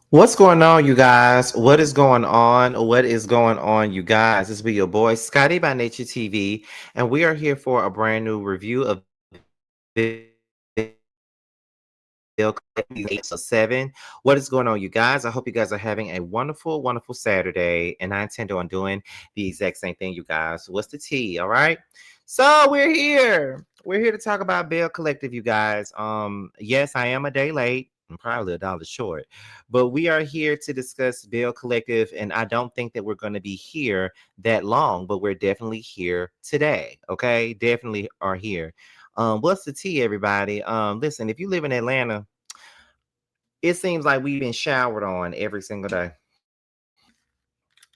What's going on, you guys? What is going on? What is going on, you guys? This will be your boy, Scotty by Nature TV, and we are here for a brand new review of Bill episode 7. What is going on, you guys? I hope you guys are having a wonderful, wonderful Saturday, and I intend on doing the exact same thing, you guys. What's the tea? All right. So we're here. We're here to talk about Belle Collective, you guys. Yes, I am a day late. I'm probably $1 short, but we are here to discuss Belle Collective, and I don't think that we're going to be here that long, but we're definitely here today. Okay, definitely are here. What's the tea, everybody? Listen, if you live in Atlanta, it seems like we've been showered on every single day.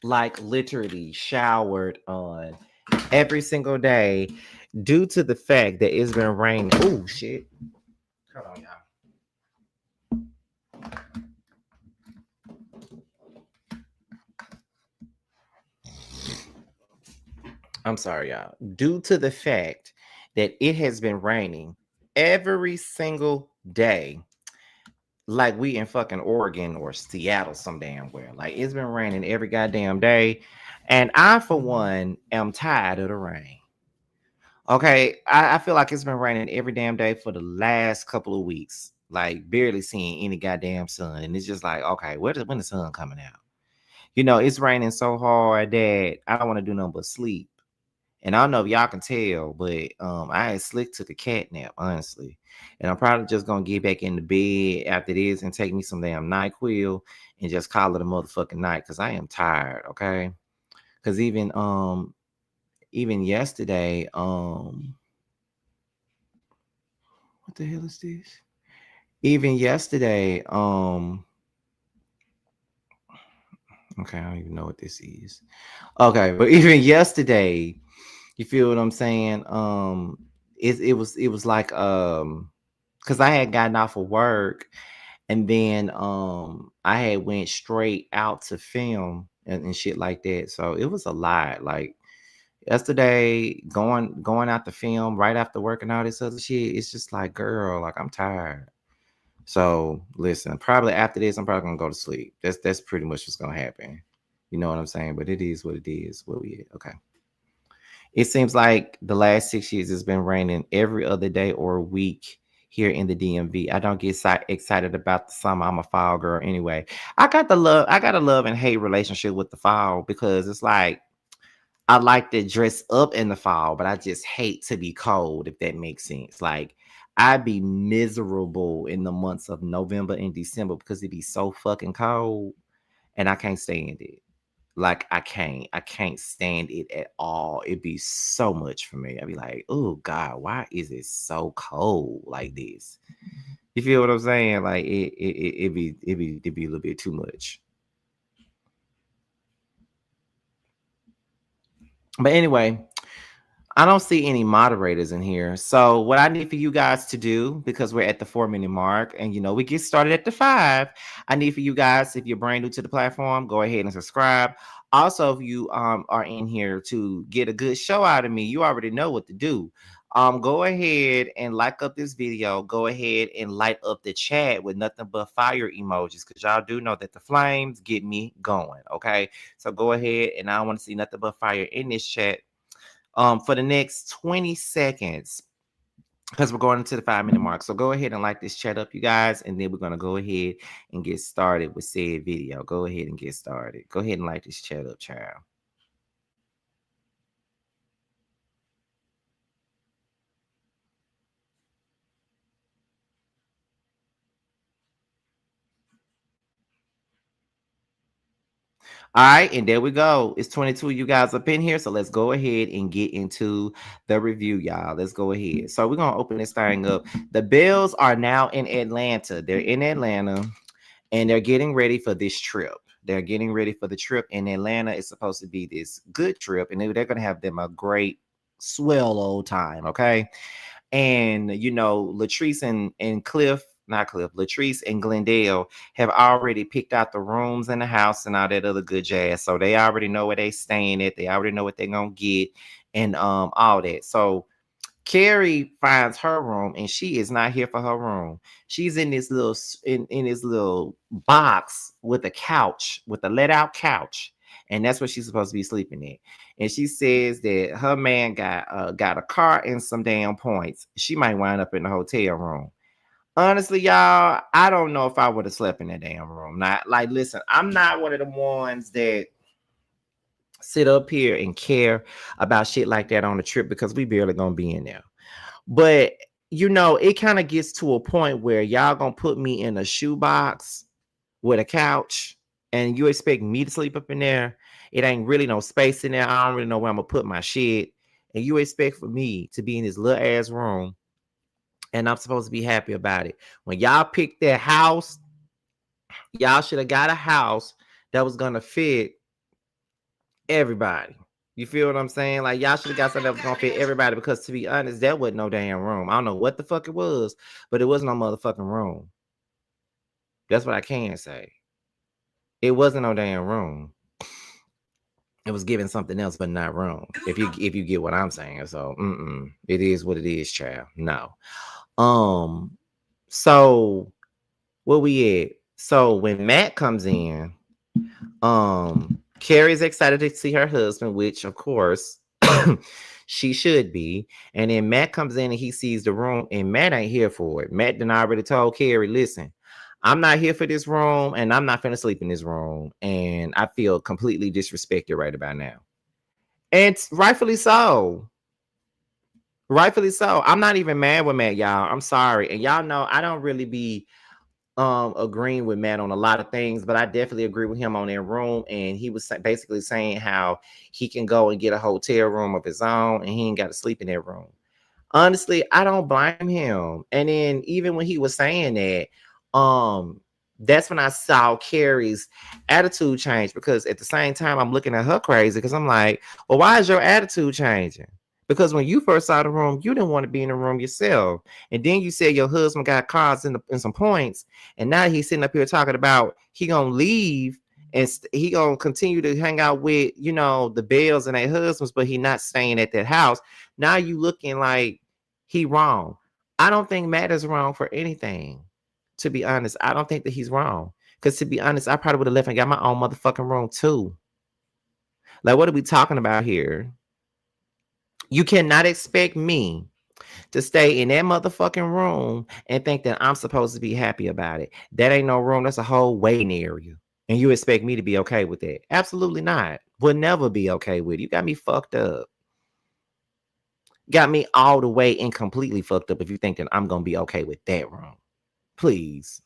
Like literally showered on every single day due to the fact that it's been raining. Oh shit. Hold on, y'all. I'm sorry, y'all. Due to the fact that it has been raining every single day, like we in fucking Oregon or Seattle, some damn where. Like it's been raining every goddamn day. And I, for one, am tired of the rain. Okay. I feel like it's been raining every damn day for the last couple of weeks. Like barely seeing any goddamn sun. And it's just like, okay, when the sun coming out? It's raining so hard that I don't want to do nothing but sleep. And I don't know if y'all can tell, but I had slick took a cat nap, honestly. And I'm probably just gonna get back in the bed after this and take me some damn NyQuil and just call it a motherfucking night because I am tired, okay? Because even yesterday, what the hell is this? Even yesterday, okay, I don't even know what this is. Okay, but even yesterday, you feel what I'm saying? It was like because I had gotten off of work and then I had went straight out to film and shit like that. So it was a lot. Like yesterday, going out to film right after work and all this other shit. It's just like, girl, like I'm tired. So listen, probably after this, I'm probably gonna go to sleep. That's pretty much what's gonna happen. You know what I'm saying? But it is what it is. What we at? Okay. It seems like the last 6 years it's been raining every other day or week here in the DMV. I don't get excited about the summer. I'm a fall girl anyway. I got a love and hate relationship with the fall because it's like I like to dress up in the fall, but I just hate to be cold, if that makes sense. Like I'd be miserable in the months of November and December because it'd be so fucking cold and I can't stand it. Like I can't stand it at all. It'd be so much for me. I'd be like, oh God, why is it so cold like this? You feel what I'm saying? Like it'd be a little bit too much. But anyway, I don't see any moderators in here. So what I need for you guys to do, because we're at the 4 minute mark and we get started at the 5, I need for you guys, if you're brand new to the platform, go ahead and subscribe. Also, if you are in here to get a good show out of me, you already know what to do. Go ahead and like up this video. Go ahead and light up the chat with nothing but fire emojis, because y'all do know that the flames get me going. Okay. So go ahead, and I want to see nothing but fire in this chat for the next 20 seconds because we're going into the 5 minute mark. So go ahead and like this chat up, you guys, and then we're going to go ahead and get started with said video. Go ahead and get started. Go ahead and like this chat up, child. All right, and there we go. It's 22 of you guys up in here. So let's go ahead and get into the review, y'all. Let's go ahead. So we're going to open this thing up. The Bills are now in Atlanta. They're in Atlanta. And they're getting ready for this trip. They're getting ready for the trip in Atlanta. It's supposed to be this good trip, and they're going to have them a great, swell old time. Okay. And, Latrice and Cliff, not Cliff, Latrice and Glendale have already picked out the rooms in the house and all that other good jazz. So they already know where they staying at. They already know what they're going to get and all that. So Carrie finds her room and she is not here for her room. She's in this little in this little box with a couch, with a let out couch, and that's what she's supposed to be sleeping in. And she says that her man got a car and some damn points. She might wind up in the hotel room. Honestly, y'all, I don't know if I would have slept in that damn room. Not like, listen, I'm not one of the ones that sit up here and care about shit like that on the trip because we barely gonna be in there. But you know, it kind of gets to a point where y'all gonna put me in a shoebox with a couch and you expect me to sleep up in there. It ain't really no space in there. I don't really know where I'm gonna put my shit. And you expect for me to be in this little ass room and I'm supposed to be happy about it. When y'all picked that house, y'all should have got a house that was gonna fit everybody. You feel what I'm saying? Like, y'all should have got something that was gonna fit everybody, because to be honest, that wasn't no damn room. I don't know what the fuck it was, but it wasn't no motherfucking room. That's what I can say. It wasn't no damn room. It was giving something else, but not room. If you get what I'm saying. So it is what it is, child. No. So where we at? So when Matt comes in, Carrie's excited to see her husband, which of course she should be. And then Matt comes in and he sees the room, and Matt ain't here for it. Matt done already told Carrie, listen, I'm not here for this room, and I'm not finna sleep in this room. And I feel completely disrespected right about now. And rightfully so. Rightfully so. I'm not even mad with Matt, y'all. I'm sorry. And y'all know I don't really be agreeing with Matt on a lot of things, but I definitely agree with him on that room. And he was basically saying how he can go and get a hotel room of his own and he ain't got to sleep in that room. Honestly, I don't blame him. And then even when he was saying that, that's when I saw Carrie's attitude change, because at the same time I'm looking at her crazy, because I'm like, well, why is your attitude changing? Because when you first saw the room, you didn't want to be in the room yourself. And then you said your husband got cars in some points. And now he's sitting up here talking about he going to leave and he going to continue to hang out with, you know, the Bells and their husbands, but he not staying at that house. Now you looking like he wrong. I don't think Matt is wrong for anything. To be honest, I don't think that he's wrong. Because to be honest, I probably would have left and got my own motherfucking room too. Like, what are we talking about here? You cannot expect me to stay in that motherfucking room and think that I'm supposed to be happy about it. That ain't no room. That's a whole waiting area. And you expect me to be okay with that? Absolutely not. Would never be okay with it. You got me fucked up. Got me all the way and completely fucked up if you think that I'm going to be okay with that room. Please.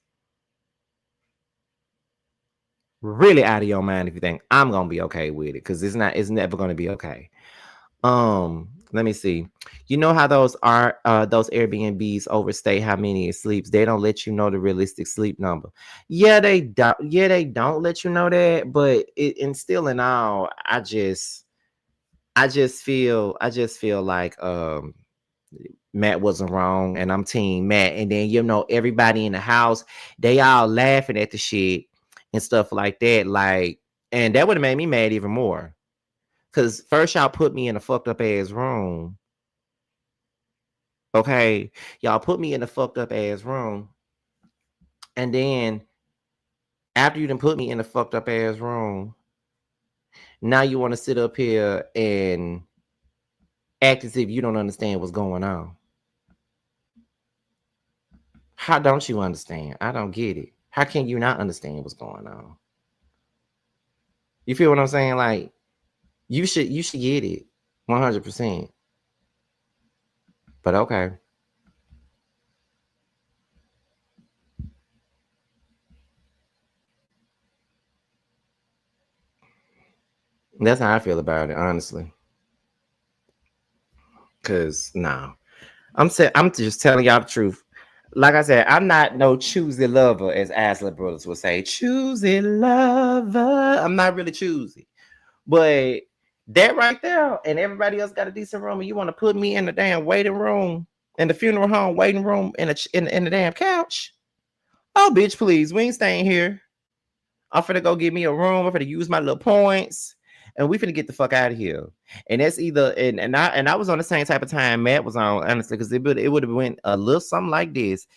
Really out of your mind if you think I'm going to be okay with it, because it's never going to be okay. Let me see. You know how those Airbnbs overstay how many it sleeps? They don't let you know the realistic sleep number. Yeah, they don't. Yeah, they don't let you know that. But and still in all, I just feel like Matt wasn't wrong, and I'm team Matt. And then, you know, everybody in the house, they all laughing at the shit and stuff like that. Like, and that would have made me mad even more. Because first y'all put me in a fucked up ass room. Okay. Y'all put me in a fucked up ass room. And then after you done put me in a fucked up ass room, now you want to sit up here and act as if you don't understand what's going on. How don't you understand? I don't get it. How can you not understand what's going on? You feel what I'm saying? Like, you should get it 100%. But okay. That's how I feel about it, honestly. Cause no, I'm just telling y'all the truth. Like I said, I'm not no choosy lover, as Aslan Brothers would say. Choosy lover. I'm not really choosy. But that right there, and everybody else got a decent room, and you want to put me in the damn waiting room, in the funeral home waiting room, in the damn couch? Oh, bitch, please, we ain't staying here. I'm finna go get me a room. I'm finna use my little points, and we finna get the fuck out of here. And that's either and I was on the same type of time Matt was on, honestly, because it would have went a little something like this.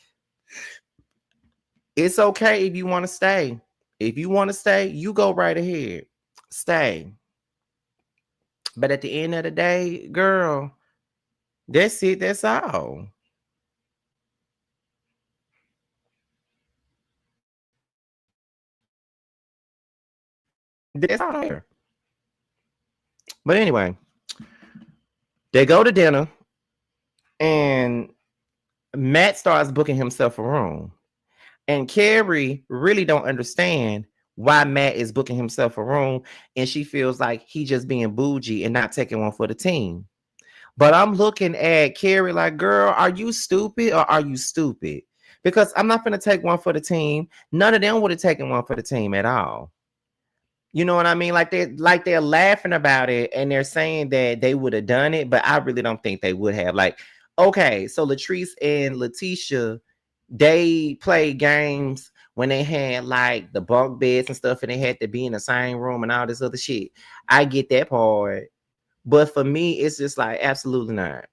It's okay if you want to stay. If you want to stay, you go right ahead. Stay. But at the end of the day, girl, that's it. That's all. That's all there. But anyway, they go to dinner, and Matt starts booking himself a room. And Carrie really don't understand why Matt is booking himself a room, and she feels like he just being bougie and not taking one for the team. But I'm looking at Carrie like, girl, are you stupid or are you stupid? Because I'm not going to take one for the team. None of them would have taken one for the team at all. You know what I mean? They're laughing about it and they're saying that they would have done it, but I really don't think they would have. Like, okay, so Latrice and Lateshia, they played games when they had like the bunk beds and stuff, and they had to be in the same room and all this other shit. I get that part. But for me, it's just like absolutely not.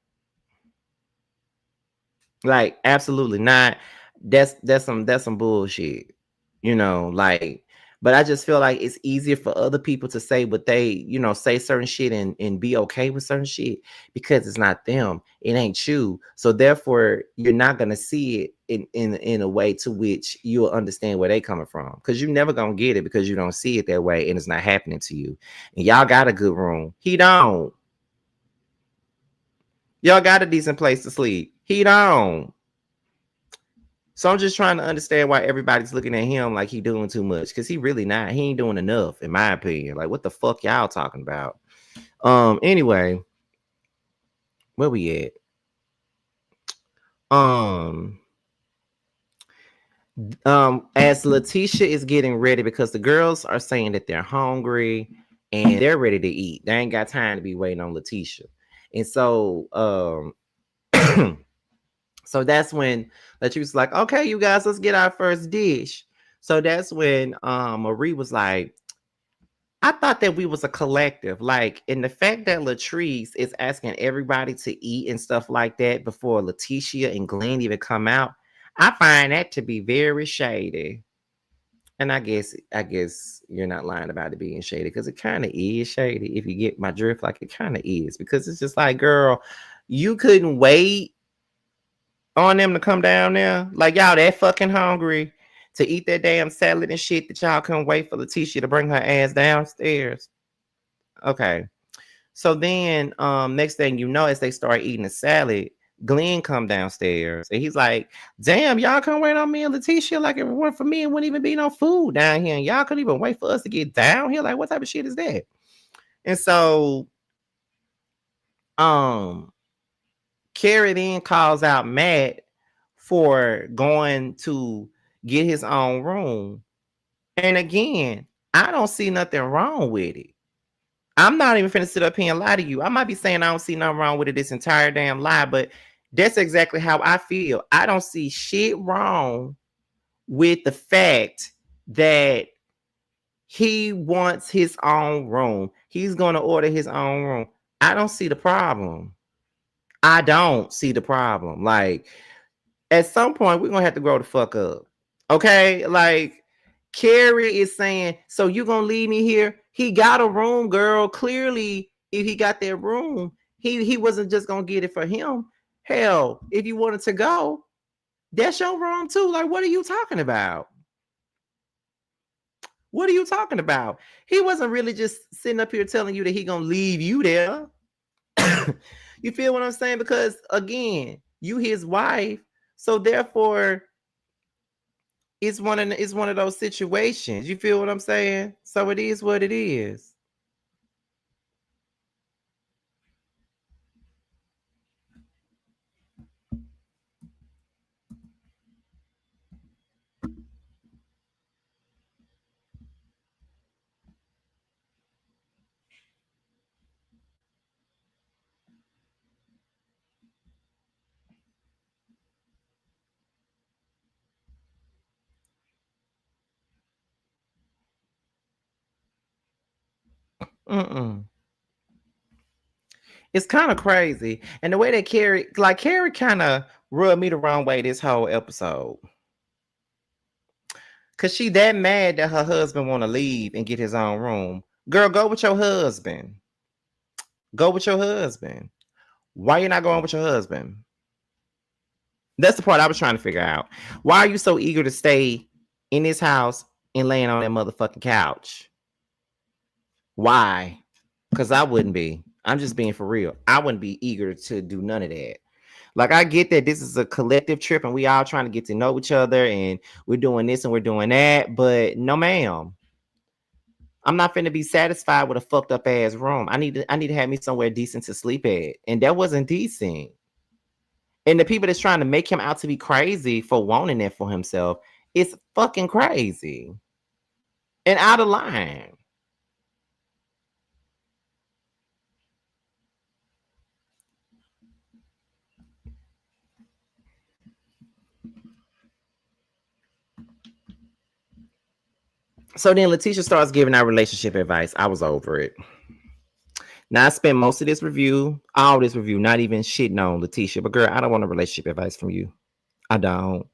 Like absolutely not. That's some bullshit. You know, like, but I just feel like it's easier for other people to say what they, say certain shit and be okay with certain shit because it's not them. It ain't you. So therefore, you're not gonna see it in a way to which you'll understand where they coming from. Because you're never gonna get it because you don't see it that way and it's not happening to you. And y'all got a good room. He don't. Y'all got a decent place to sleep. He don't. So I'm just trying to understand why everybody's looking at him like he doing too much, because he really not. He ain't doing enough, in my opinion. Like, what the fuck y'all talking about? Anyway, where we at? Um, as Lateshia is getting ready, because the girls are saying that they're hungry and they're ready to eat. They ain't got time to be waiting on Lateshia. And so, so that's when Latrice was like, okay, you guys, let's get our first dish. So that's when Marie was like, I thought that we was a collective. Like, in the fact that Latrice is asking everybody to eat and stuff like that before Lateshia and Glenn even come out, I find that to be very shady. And I guess you're not lying about it being shady, because it kind of is shady if you get my drift. Like, it kind of is, because it's just like, girl, you couldn't wait on them to come down there. Like, y'all that fucking hungry to eat that damn salad and shit that y'all couldn't wait for Lateshia to bring her ass downstairs. Okay. So then next thing you know, as they start eating the salad, Glenn come downstairs and he's like, damn, y'all couldn't wait on me and Lateshia. Like, if it weren't for me, it wouldn't even be no food down here. And y'all couldn't even wait for us to get down here. Like, what type of shit is that? And so um Carrie then calls out Matt for going to get his own room. And again, I don't see nothing wrong with it. I'm not even finna sit up here and lie to you. I might be saying I don't see nothing wrong with it this entire damn lie, but that's exactly how I feel. I don't see shit wrong with the fact that he wants his own room. He's gonna order his own room. I don't see the problem. I don't see the problem. Like, at some point, we're gonna have to grow the fuck up. Okay? Like, Carrie is saying, so you gonna leave me here? He got a room, girl. Clearly, if he got that room, he wasn't just gonna get it for him. Hell, if you wanted to go, that's your room too. Like, what are you talking about? What are you talking about? He wasn't really just sitting up here telling you that he gonna leave you there. You feel what I'm saying? Because again, you his wife, so therefore it's one of those situations. You feel what I'm saying? So it is what it is. Mm-mm. It's kind of crazy. And the way that Carrie kind of rubbed me the wrong way this whole episode. Cause she that mad that her husband want to leave and get his own room. Girl, go with your husband. Go with your husband. Why you not going with your husband? That's the part I was trying to figure out. Why are you so eager to stay in this house and laying on that motherfucking couch? Why? Because I wouldn't be. I'm just being for real. I wouldn't be eager to do none of that. Like, I get that this is a collective trip and we all trying to get to know each other and we're doing this and we're doing that. But no, ma'am. I'm not finna be satisfied with a fucked up ass room. I need to have me somewhere decent to sleep at. And that wasn't decent. And the people that's trying to make him out to be crazy for wanting it for himself, it's fucking crazy. And out of line. So then Lateshia starts giving out relationship advice. I was over it. Now I spent most of this review, all this review, not even shitting on Lateshia. But girl, I don't want a relationship advice from you. I don't.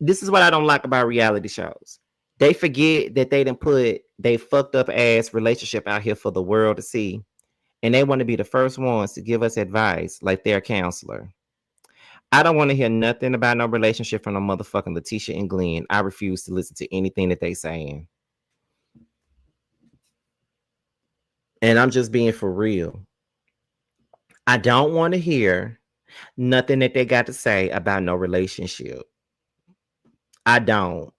This is what I don't like about reality shows. They forget that they didn't put they fucked up ass relationship out here for the world to see. And they want to be the first ones to give us advice like their counselor. I don't want to hear nothing about no relationship from no motherfucking Lateshia and Glenn. I refuse to listen to anything that they saying. And I'm just being for real. I don't want to hear nothing that they got to say about no relationship. I don't.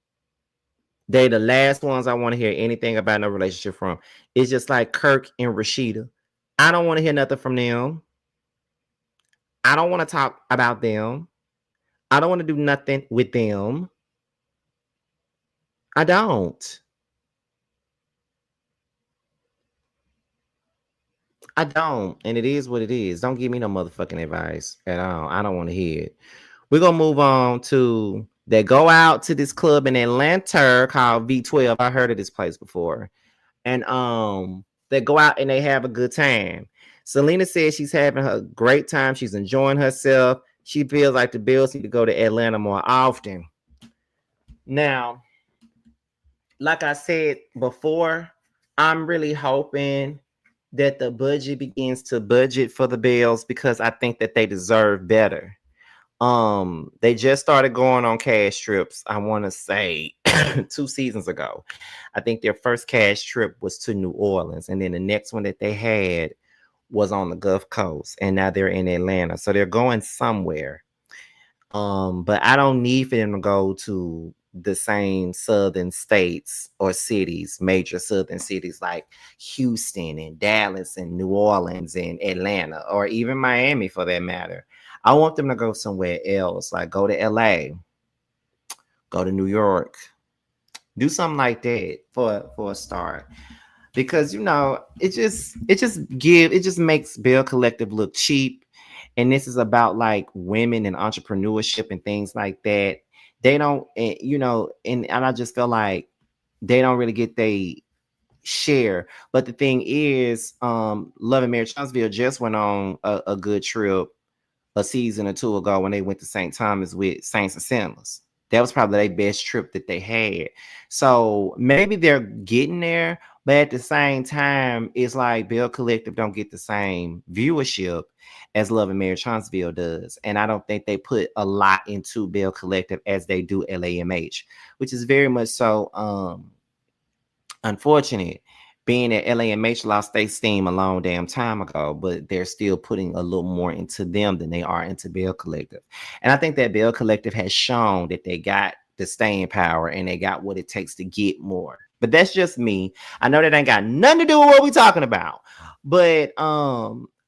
They the last ones I want to hear anything about no relationship from. It's just like Kirk and Rashida. I don't want to hear nothing from them. I don't want to talk about them. I don't want to do nothing with them. I don't. I don't. And it is what it is. Don't give me no motherfucking advice at all. I don't want to hear it. We're going to move on to they go out to this club in Atlanta called V12. I heard of this place before. And they go out and they have a good time. Selena says she's having a great time. She's enjoying herself. She feels like the Bills need to go to Atlanta more often. Now, like I said before, I'm really hoping that the budget begins to budget for the Bills because I think that they deserve better. They just started going on cash trips, I want to say 2 seasons ago. I think their first cash trip was to New Orleans, and then the next one that they had was on the Gulf Coast, and now they're in Atlanta. So they're going somewhere. But I don't need for them to go to the same southern states or cities, major southern cities like Houston and Dallas and New Orleans and Atlanta, or even Miami for that matter. I want them to go somewhere else, like go to LA, go to New York, do something like that for a start. Because it just makes Belle Collective look cheap. And this is about like women and entrepreneurship and things like that. They don't, and I just feel like they don't really get they share. But the thing is, Love and Marriage Huntsville just went on a good trip a season or two ago when they went to St. Thomas with Saints and Sinners. That was probably their best trip that they had. So maybe they're getting there, but at the same time, it's like Belle Collective don't get the same viewership as Love and Marriage Huntsville does. And I don't think they put a lot into Belle Collective as they do LAMH, which is very much so unfortunate, being that LAMH lost their steam a long damn time ago, but they're still putting a little more into them than they are into Belle Collective. And I think that Belle Collective has shown that they got the staying power and they got what it takes to get more. But that's just me. I know that ain't got nothing to do with what we're talking about. But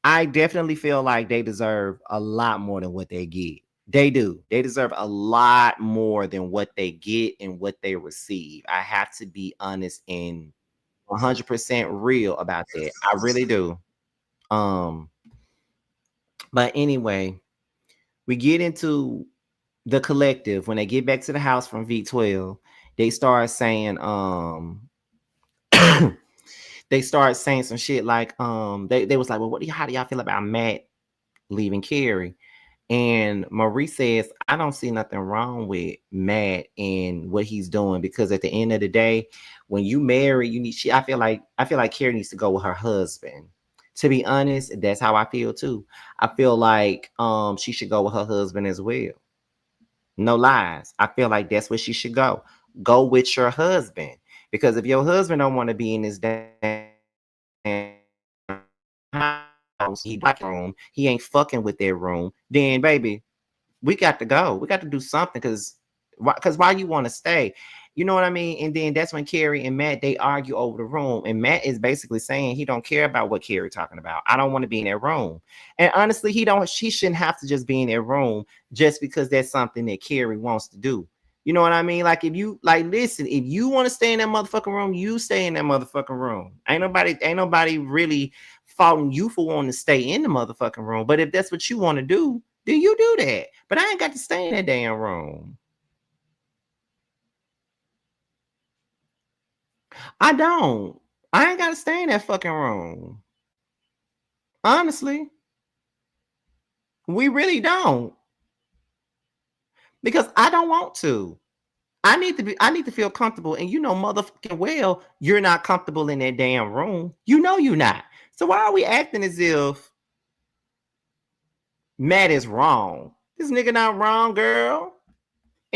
I definitely feel like they deserve a lot more than what they get. They do. They deserve a lot more than what they get and what they receive. I have to be honest and 100% real about that. I really do. Um, but anyway, we get into the collective. When they get back to the house from V12, they start saying, they started saying some shit like, they was like, well, how do y'all feel about Matt leaving Carrie? And Marie says, I don't see nothing wrong with Matt and what he's doing, because at the end of the day, when you marry, you need I feel like Carrie needs to go with her husband. To be honest, that's how I feel too. I feel like she should go with her husband as well. No lies. I feel like that's where she should go. Go with your husband. Because if your husband don't want to be in this damn house, he ain't fucking with their room, then baby, we got to go. We got to do something, because why you want to stay? You know what I mean? And then that's when Carrie and Matt, they argue over the room. And Matt is basically saying he don't care about what Carrie talking about. I don't want to be in that room. And honestly, she shouldn't have to just be in that room just because that's something that Carrie wants to do. You know what I mean? Like, if you listen, if you want to stay in that motherfucking room, you stay in that motherfucking room. Ain't nobody really faulting you for wanting to stay in the motherfucking room. But if that's what you want to do, then you do that. But I ain't got to stay in that damn room. I don't. I ain't got to stay in that fucking room. Honestly, we really don't. Because I don't want to. I need to feel comfortable. And you know, motherfucking well, you're not comfortable in that damn room. You know you're not. So why are we acting as if Matt is wrong? This nigga not wrong, girl.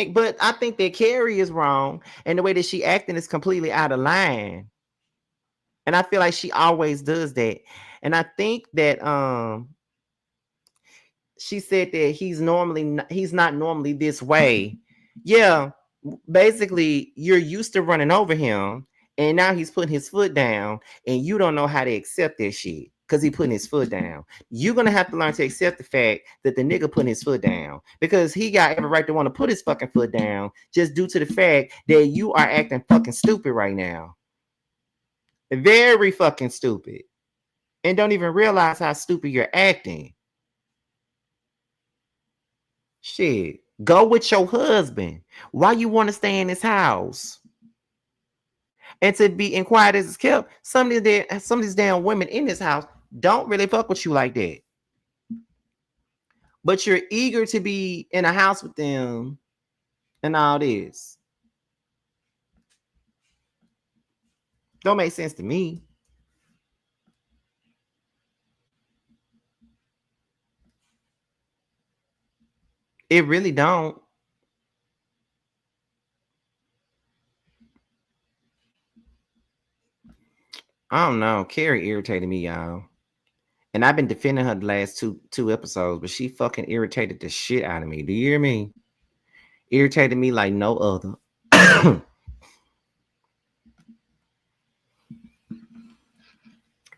But I think that Carrie is wrong, and the way that she acting is completely out of line. And I feel like she always does that. And I think that she said that he's not normally this way. Yeah, basically you're used to running over him, and now he's putting his foot down, and you don't know how to accept that shit because he putting his foot down. You're gonna have to learn to accept the fact that the nigga putting his foot down, because he got every right to want to put his fucking foot down just due to the fact that you are acting fucking stupid right now. Very fucking stupid. And don't even realize how stupid you're acting. Shit. Go with your husband. Why you want to stay in this house? And to be inquired as it's kept, some of these damn women in this house don't really fuck with you like that. But you're eager to be in a house with them and all this. Don't make sense to me. It really don't. I don't know. Carrie irritated me, y'all. And I've been defending her the last two episodes, but she fucking irritated the shit out of me. Do you hear me? Irritated me like no other.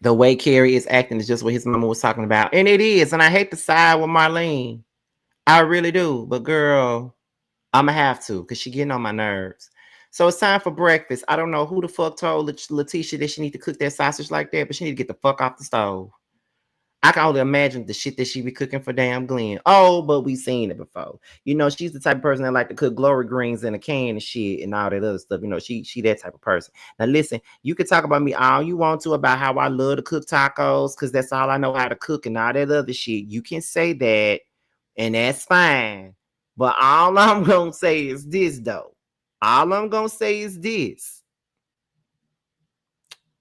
The way Carrie is acting is just what his mama was talking about. And it is. And I hate to side with Marlene. I really do. But girl, I'ma have to, because she getting on my nerves. So it's time for breakfast. I don't know who the fuck told Lateshia that she need to cook that sausage like that, but she need to get the fuck off the stove. I can only imagine the shit that she be cooking for damn Glenn. Oh, but we seen it before. You know, she's the type of person that like to cook glory greens in a can and shit and all that other stuff. You know, she that type of person. Now listen, you can talk about me all you want to about how I love to cook tacos, because that's all I know how to cook and all that other shit. You can say that, and that's fine. But all I'm gonna say is this, though. All I'm gonna say is this.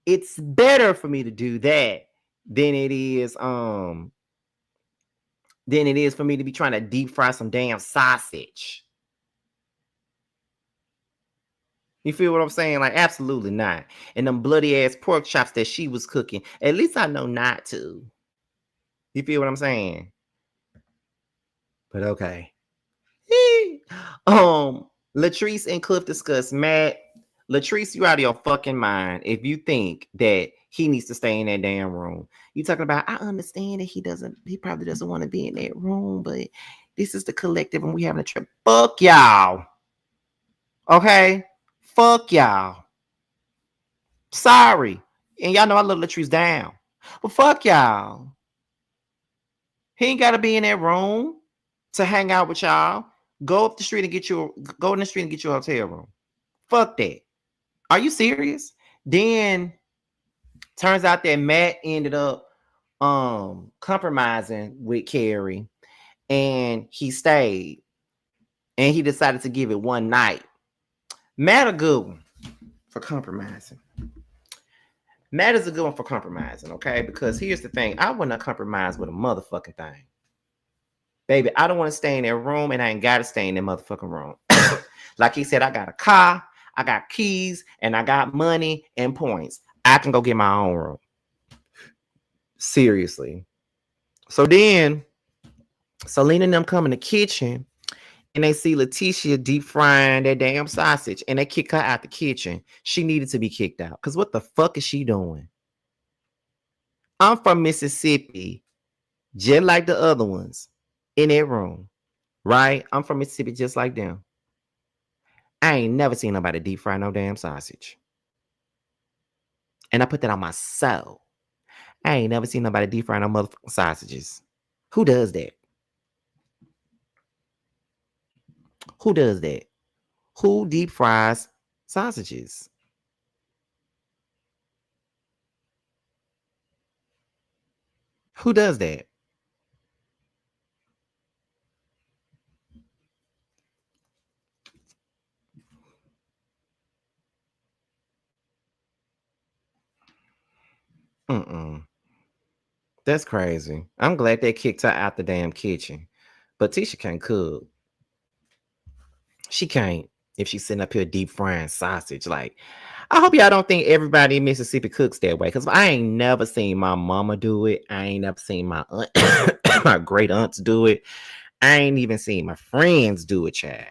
It's better for me to do that than it is for me to be trying to deep fry some damn sausage. You feel what I'm saying? Like, absolutely not. And them bloody ass pork chops that she was cooking, at least I know not to. You feel what I'm saying? But okay. Latrice and Cliff discuss Matt. Latrice, you out of your fucking mind if you think that he needs to stay in that damn room. You talking about, I understand that he probably doesn't want to be in that room, but this is the collective and we having a trip. Fuck y'all. Okay? Fuck y'all. Sorry. And y'all know I love Latrice down. But fuck y'all. He ain't gotta be in that room to hang out with y'all. Go in the street and get you a hotel room. Fuck that. Are you serious? Then Turns out that Matt ended up compromising with Carrie, and he stayed, and he decided to give it one night. Matt a good one for compromising. Matt is a good one for compromising, okay? Because here's the thing, I wouldn't compromise with a motherfucking thing. Baby, I don't want to stay in that room, and I ain't got to stay in that motherfucking room. Like he said, I got a car, I got keys, and I got money and points. I can go get my own room. Seriously. So then, Selena and them come in the kitchen, and they see Lateshia deep frying that damn sausage, and they kick her out the kitchen. She needed to be kicked out, because what the fuck is she doing? I'm from Mississippi, just like the other ones in that room, right? I'm from Mississippi just like them. I ain't never seen nobody deep fry no damn sausage. And I put that on my soul. I ain't never seen nobody deep fry no motherfucking sausages. Who does that? Who does that? Who deep fries sausages? Who does that? That's crazy. I'm glad they kicked her out the damn kitchen. But Tisha can't cook. She can't if she's sitting up here deep frying sausage. Like, I hope y'all don't think everybody in Mississippi cooks that way, because I ain't never seen my mama do it. I ain't never seen my aunt, my great aunts do it. I ain't even seen my friends do it, child.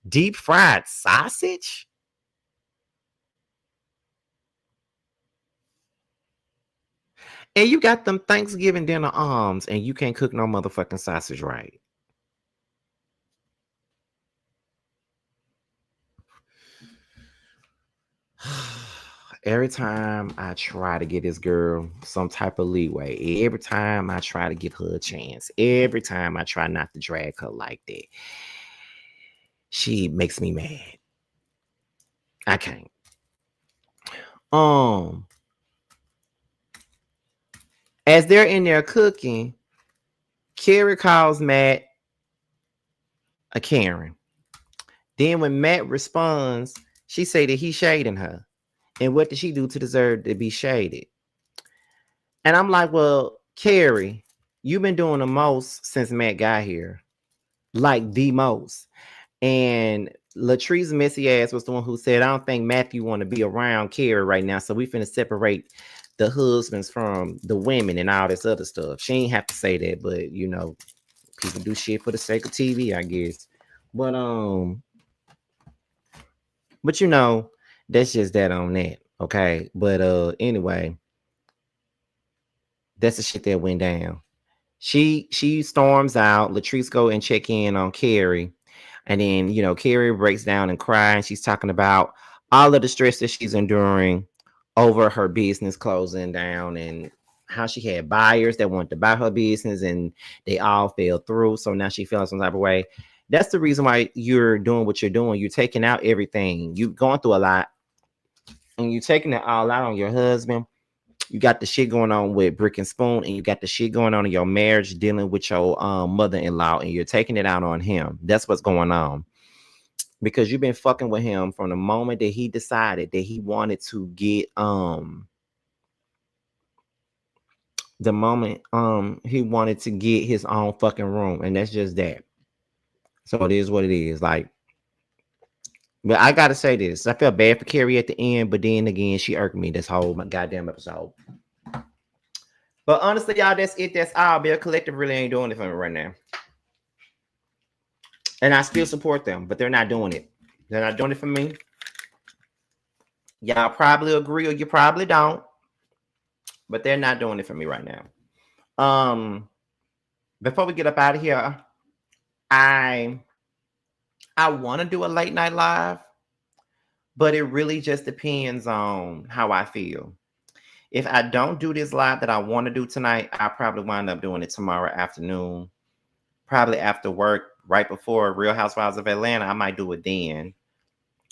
Deep fried sausage? And you got them Thanksgiving dinner arms, and you can't cook no motherfucking sausage right. Every time I try to get this girl some type of leeway, every time I try to give her a chance, every time I try not to drag her like that, she makes me mad. I can't. As they're in there cooking, Carrie calls Matt a Karen. Then when Matt responds, she say that he's shading her. And what did she do to deserve to be shaded? And I'm like, well, Carrie, you've been doing the most since Matt got here. Like the most. And Latrice messy ass was the one who said, I don't think Matthew want to be around Carrie right now. So we finna separate the husbands from the women and all this other stuff. She ain't have to say that, but you know, people do shit for the sake of TV, I guess. But you know, that's just that on that. Okay. But anyway, that's the shit that went down. She storms out. Latrice go and check in on Carrie. And then, you know, Carrie breaks down and cries. She's talking about all of the stress that she's enduring over her business closing down, and how she had buyers that wanted to buy her business and they all fell through. So now she feels some type of way. That's the reason why you're doing what you're doing. You're taking out everything. You're going through a lot, and you're taking it all out on your husband. You got the shit going on with Brick and Spoon, and you got the shit going on in your marriage dealing with your mother-in-law, and you're taking it out on him. That's what's going on. Because you've been fucking with him from the moment that he decided that he wanted to get the moment he wanted to get his own fucking room, and that's just that. So it is what it is. Like, but I gotta say this, I felt bad for Carrie at the end, but then again, she irked me this whole goddamn episode. But honestly, y'all, that's it. That's all. Belle Collective really ain't doing it for me right now. And I still support them, but they're not doing it. They're not doing it for me. Y'all probably agree or you probably don't, but they're not doing it for me right now. Before we get up out of here, I want to do a late night live, but it really just depends on how I feel. If I don't do this live that I want to do tonight, I'll probably wind up doing it tomorrow afternoon, probably after work, right before Real Housewives of Atlanta. I might do it then,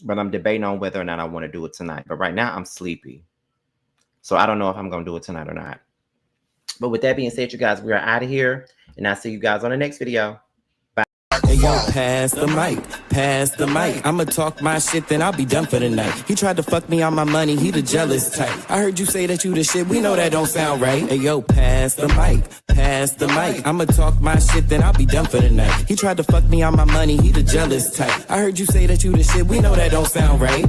but I'm debating on whether or not I want to do it tonight. But right now I'm sleepy. So I don't know if I'm going to do it tonight or not. But with that being said, you guys, we are out of here. And I'll see you guys on the next video. Hey yo, pass the mic, pass the mic. I'ma talk my shit, then I'll be done for the night. He tried to fuck me on my money, he the jealous type. I heard you say that you the shit, we know that don't sound right. Hey yo, pass the mic, pass the mic. I'ma talk my shit, then I'll be done for the night. He tried to fuck me on my money, he the jealous type. I heard you say that you the shit, we know that don't sound right.